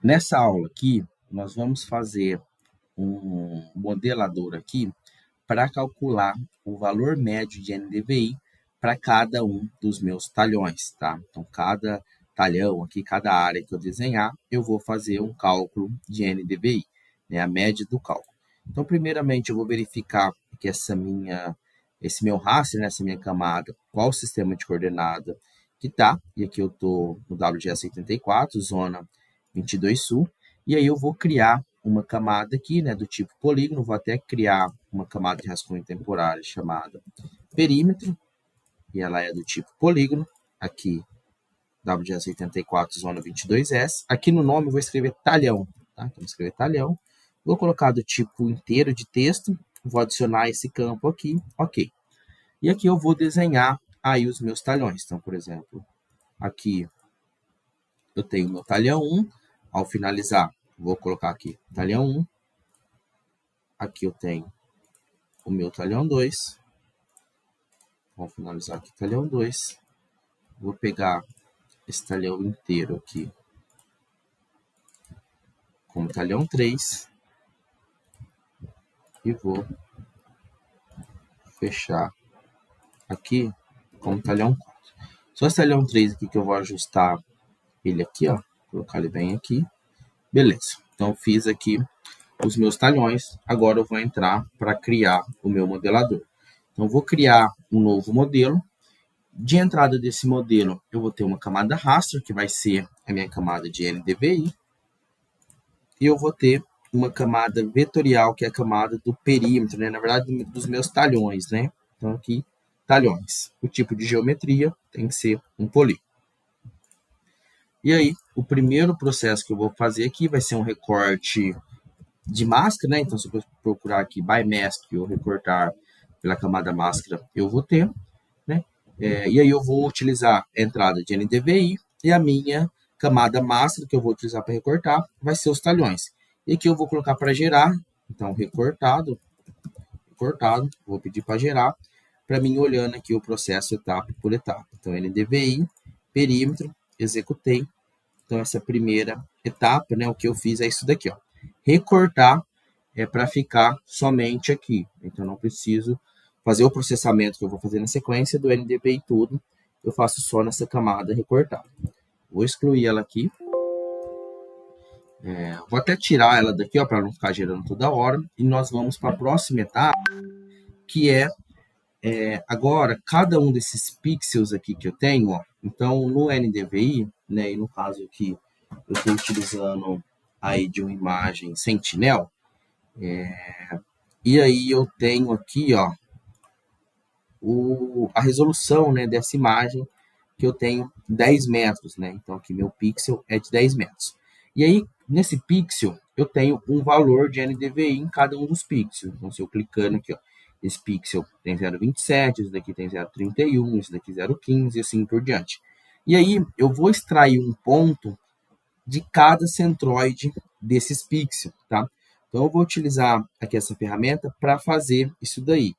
Nessa aula aqui, nós vamos fazer um modelador aqui para calcular o valor médio de NDVI para cada um dos meus talhões, tá? Então, cada talhão aqui, cada área que eu desenhar, eu vou fazer um cálculo de NDVI, né? A média do cálculo. Então, primeiramente, eu vou verificar que esse meu raster, né? Essa minha camada, qual o sistema de coordenada que tá. E aqui eu estou no WGS84, zona 22 Sul. E aí eu vou criar uma camada aqui, né, do tipo polígono, vou até criar uma camada de rascunho temporário chamada perímetro, e ela é do tipo polígono, aqui WGS84, zona 22S. Aqui no nome eu vou escrever talhão, tá? Então, vou escrever talhão, vou colocar do tipo inteiro de texto, vou adicionar esse campo aqui, ok. E aqui eu vou desenhar aí os meus talhões. Então, por exemplo, aqui eu tenho meu talhão 1, ao finalizar, vou colocar aqui talhão 1, aqui eu tenho o meu talhão 2, vou finalizar aqui talhão 2, vou pegar esse talhão inteiro aqui como talhão 3 e vou fechar aqui como talhão 4. Só esse talhão 3 aqui que eu vou ajustar ele aqui, ó, colocar ele bem aqui, beleza. Então fiz aqui os meus talhões, agora eu vou entrar para criar o meu modelador. Então vou criar um novo modelo. De entrada desse modelo, eu vou ter uma camada raster, que vai ser a minha camada de NDVI. E eu vou ter uma camada vetorial, que é a camada do perímetro, né? Na verdade, dos meus talhões, né? Então aqui, talhões. O tipo de geometria tem que ser um polígono. E aí, o primeiro processo que eu vou fazer aqui vai ser um recorte de máscara, né? Então, se eu procurar aqui by mask ou recortar pela camada máscara, eu vou ter, né? E aí eu vou utilizar a entrada de NDVI e a minha camada máscara que eu vou utilizar para recortar vai ser os talhões. E aqui eu vou colocar para gerar, então recortado, vou pedir para gerar, para mim olhando aqui o processo etapa por etapa. Então, NDVI, perímetro, executei. Então, essa primeira etapa, né, o que eu fiz é isso daqui, ó. Recortar é para ficar somente aqui. Então, não preciso fazer o processamento que eu vou fazer na sequência do NDVI e tudo. Eu faço só nessa camada recortada. Vou excluir ela aqui. Vou até tirar ela daqui, para não ficar gerando toda hora. E nós vamos para a próxima etapa, que agora, cada um desses pixels aqui que eu tenho, ó, então no NDVI, né, e no caso aqui, eu estou utilizando aí de uma imagem Sentinel, e aí eu tenho aqui, ó, a resolução, né, dessa imagem, que eu tenho 10 metros, né, então aqui meu pixel é de 10 metros. E aí, nesse pixel, eu tenho um valor de NDVI em cada um dos pixels. Então, se eu clicando aqui, ó, esse pixel tem 0,27, esse daqui tem 0,31, esse daqui 0,15 e assim por diante. E aí, eu vou extrair um ponto de cada centroide desses pixels, tá? Então, eu vou utilizar aqui essa ferramenta para fazer isso daí.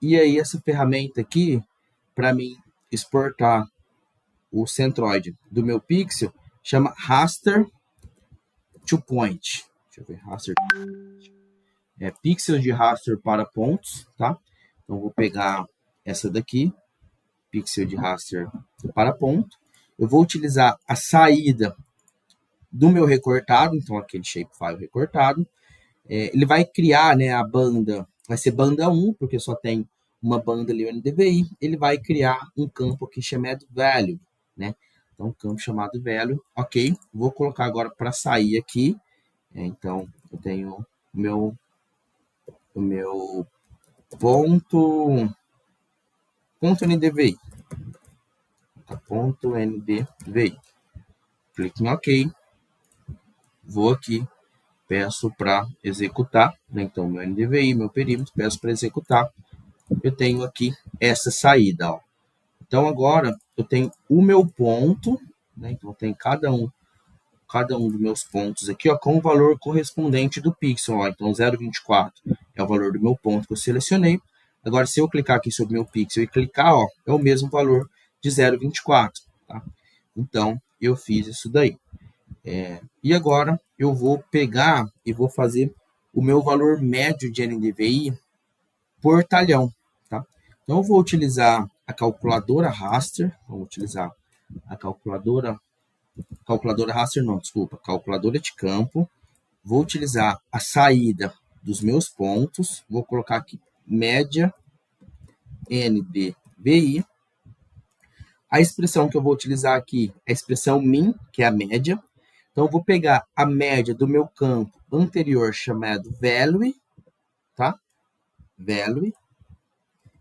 E aí, essa ferramenta aqui, para mim exportar o centroide do meu pixel, chama raster to point. Deixa eu ver, raster. Pixels de raster para pontos, tá? Então, vou pegar essa daqui, pixel de raster para ponto. Eu vou utilizar a saída do meu recortado, então aquele shapefile recortado. Ele vai criar, né, a banda, vai ser banda 1, porque só tem uma banda ali, o NDVI. Ele vai criar um campo aqui chamado value, né? Então, um campo chamado value, ok. Vou colocar agora para sair aqui. Então, eu tenho o meu ponto NDVI. Tá, ponto NDVI. Clique em ok. Vou aqui, peço para executar, né? Então, meu NDVI, meu perímetro, peço para executar. Eu tenho aqui essa saída, ó. Então, agora, eu tenho o meu ponto, né? Então, eu tenho cada um dos meus pontos aqui, ó, com o valor correspondente do pixel, ó. Então, 0,24 é o valor do meu ponto que eu selecionei. Agora, se eu clicar aqui sobre meu pixel e clicar, ó, é o mesmo valor de 0,24, tá? Então, eu fiz isso daí. E agora eu vou pegar e vou fazer o meu valor médio de NDVI por talhão, tá? Então eu vou utilizar a calculadora raster, vamos utilizar a calculadora raster não, desculpa, calculadora de campo, vou utilizar a saída dos meus pontos, vou colocar aqui média NDVI. A expressão que eu vou utilizar aqui é a expressão min, que é a média. Então, eu vou pegar a média do meu campo anterior, chamado value, tá? Value.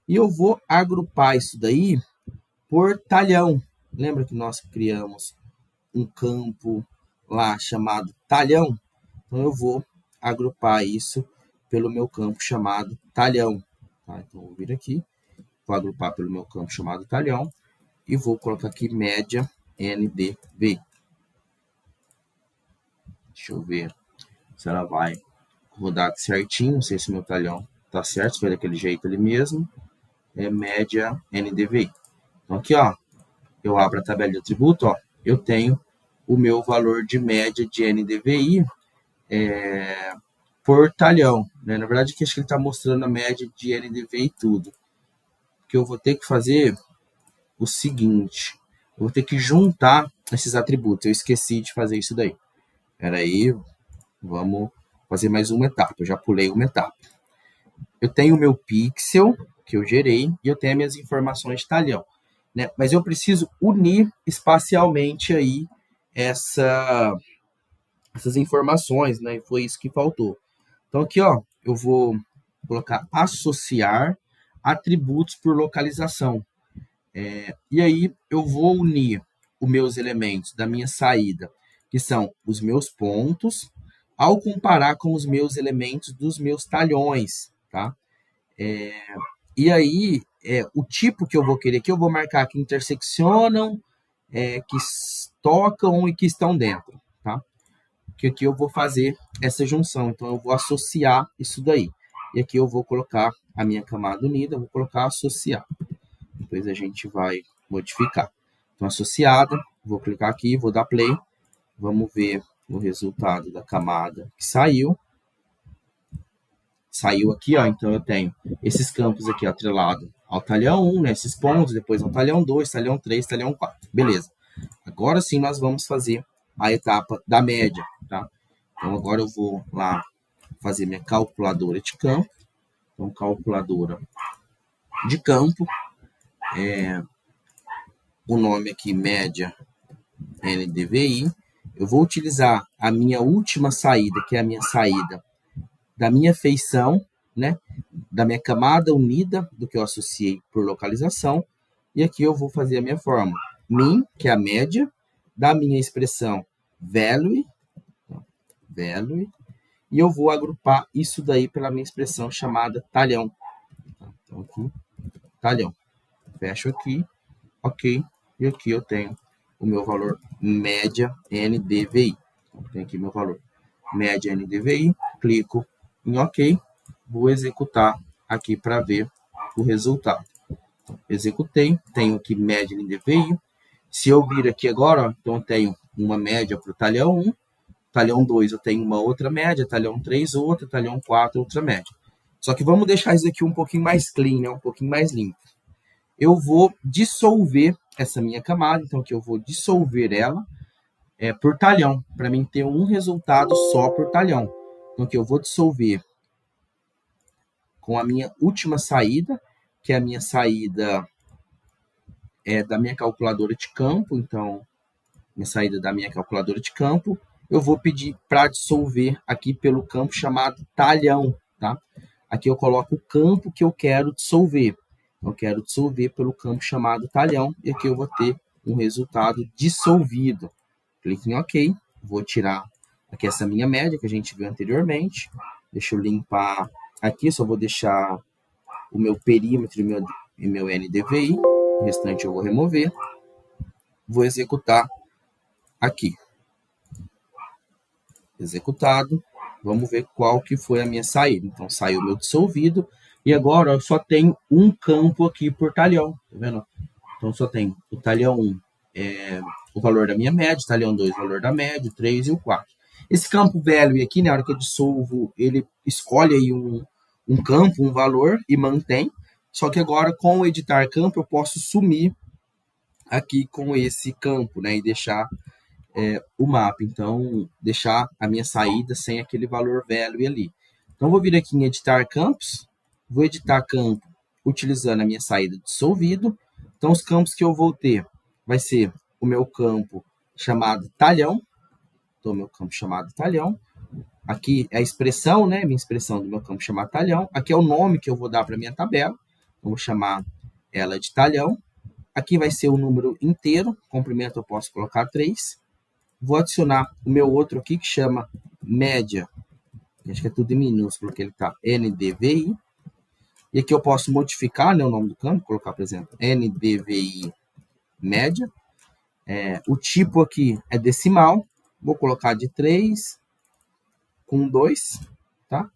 E eu vou agrupar isso daí por talhão. Lembra que nós criamos um campo lá chamado talhão? Então, eu vou agrupar isso pelo meu campo chamado talhão. Tá? Então, eu vou vir aqui, vou agrupar pelo meu campo chamado talhão e vou colocar aqui média NDVI. Deixa eu ver se ela vai rodar aqui certinho. Não sei se meu talhão tá certo, se foi daquele jeito ali mesmo. É média NDVI. Então aqui, ó, eu abro a tabela de atributo, ó, eu tenho o meu valor de média de NDVI por talhão, né? Na verdade, aqui acho que ele está mostrando a média de NDVI e tudo. Que eu vou ter que fazer o seguinte, eu vou ter que juntar esses atributos. Eu esqueci de fazer isso daí. Espera aí, vamos fazer mais uma etapa. Eu já pulei uma etapa. Eu tenho o meu pixel que eu gerei e eu tenho as minhas informações de talhão, né? Mas eu preciso unir espacialmente aí essas informações, né? E foi isso que faltou. Então aqui, ó, eu vou colocar associar atributos por localização. E aí eu vou unir os meus elementos da minha saída, que são os meus pontos, ao comparar com os meus elementos dos meus talhões, tá? E aí, o tipo que eu vou querer, que eu vou marcar que interseccionam, que tocam e que estão dentro, tá? Que aqui eu vou fazer essa junção, então eu vou associar isso daí. E aqui eu vou colocar a minha camada unida, vou colocar associar. Depois a gente vai modificar. Então, associada, vou clicar aqui, vou dar play. Vamos ver o resultado da camada que saiu. Saiu aqui, ó, então eu tenho esses campos aqui atrelados ao talhão 1, né, esses pontos, depois ao talhão 2, talhão 3, talhão 4. Beleza. Agora sim nós vamos fazer a etapa da média, tá? Então agora eu vou lá fazer minha calculadora de campo. Então, calculadora de campo. O nome aqui, média NDVI. Eu vou utilizar a minha última saída, que é a minha saída da minha feição, né? Da minha camada unida, do que eu associei por localização. E aqui eu vou fazer a minha fórmula. Min, que é a média, da minha expressão value, e eu vou agrupar isso daí pela minha expressão chamada talhão. Então, aqui, talhão. Fecho aqui, ok, e aqui eu tenho o meu valor média NDVI. Então, tem aqui meu valor média NDVI, clico em ok, vou executar aqui para ver o resultado. Então, executei, tenho aqui média NDVI. Se eu vir aqui agora, ó, então eu tenho uma média para o talhão 1, talhão 2 eu tenho uma outra média, talhão 3 outra, talhão 4 outra média. Só que vamos deixar isso aqui um pouquinho mais clean, né? Um pouquinho mais limpo. Eu vou dissolver essa minha camada, então aqui eu vou dissolver ela por talhão, para mim ter um resultado só por talhão. Então aqui eu vou dissolver com a minha última saída, que é a minha saída da minha calculadora de campo. Então, minha saída da minha calculadora de campo, eu vou pedir para dissolver aqui pelo campo chamado talhão, tá? Aqui eu coloco o campo que eu quero dissolver. Eu quero dissolver pelo campo chamado talhão, e aqui eu vou ter um resultado dissolvido. Clique em OK, vou tirar aqui essa minha média que a gente viu anteriormente. Deixa eu limpar aqui, só vou deixar o meu perímetro e meu NDVI. O restante eu vou remover. Vou executar aqui. Executado. Vamos ver qual que foi a minha saída. Então, saiu o meu dissolvido. E agora eu só tenho um campo aqui por talhão. Tá vendo? Então, só tenho o talhão 1 o valor da minha média, talhão 2, o valor da média, o 3 e o 4. Esse campo value aqui, na hora que eu dissolvo, ele escolhe aí um campo, um valor e mantém. Só que agora, com o editar campo, eu posso sumir aqui com esse campo, né? E deixar o mapa. Então, deixar a minha saída sem aquele valor value ali. Então, vou vir aqui em editar campos, vou editar campo utilizando a minha saída dissolvido. Então, os campos que eu vou ter vai ser o meu campo chamado talhão. Então, o meu campo chamado talhão. Aqui é a expressão, né? Minha expressão do meu campo chamado talhão. Aqui é o nome que eu vou dar para a minha tabela. Então, vou chamar ela de talhão. Aqui vai ser o número inteiro. Comprimento eu posso colocar 3. Vou adicionar o meu outro aqui que chama média. Acho que é tudo em minúsculo, que ele está NDVI. E aqui eu posso modificar, né, o nome do campo, colocar, por exemplo, NDVI média. O tipo aqui é decimal. Vou colocar de 3 com 2, tá?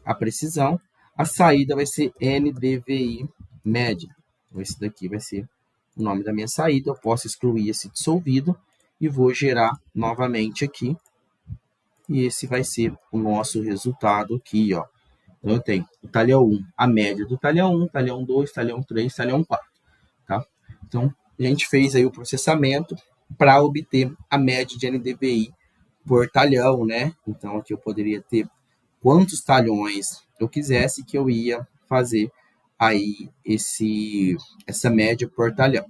A precisão. A saída vai ser NDVI média. Então, esse daqui vai ser o nome da minha saída. Eu posso excluir esse dissolvido e vou gerar novamente aqui. E esse vai ser o nosso resultado aqui, ó. Então, eu tenho o talhão 1, a média do talhão 1, talhão 2, talhão 3, talhão 4, tá? Então, a gente fez aí o processamento para obter a média de NDVI por talhão, né? Então, aqui eu poderia ter quantos talhões eu quisesse que eu ia fazer aí essa média por talhão.